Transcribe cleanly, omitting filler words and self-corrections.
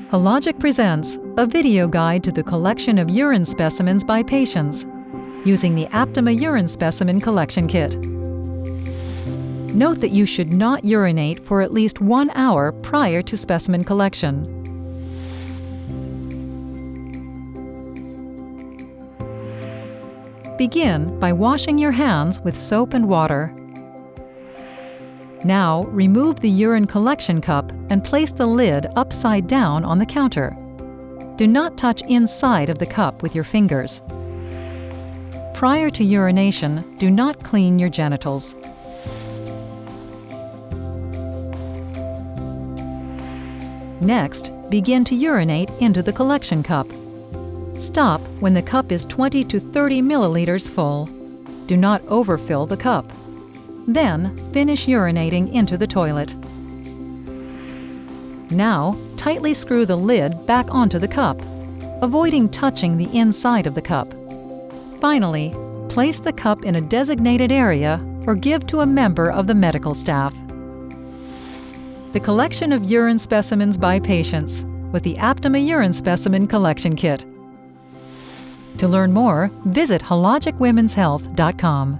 Hologic presents a video guide to the collection of urine specimens by patients using the Aptima Urine Specimen Collection Kit. Note that you should not urinate for at least 1 hour prior to specimen collection. Begin by washing your hands with soap and water. Now, remove the urine collection cup and place the lid upside down on the counter. Do not touch inside of the cup with your fingers. Prior to urination, do not clean your genitals. Next, begin to urinate into the collection cup. Stop when the cup is 20 to 30 milliliters full. Do not overfill the cup. Then, finish urinating into the toilet. Now, tightly screw the lid back onto the cup, avoiding touching the inside of the cup. Finally, place the cup in a designated area or give to a member of the medical staff. The collection of urine specimens by patients with the Aptima Urine Specimen Collection Kit. To learn more, visit hologicwomenshealth.com.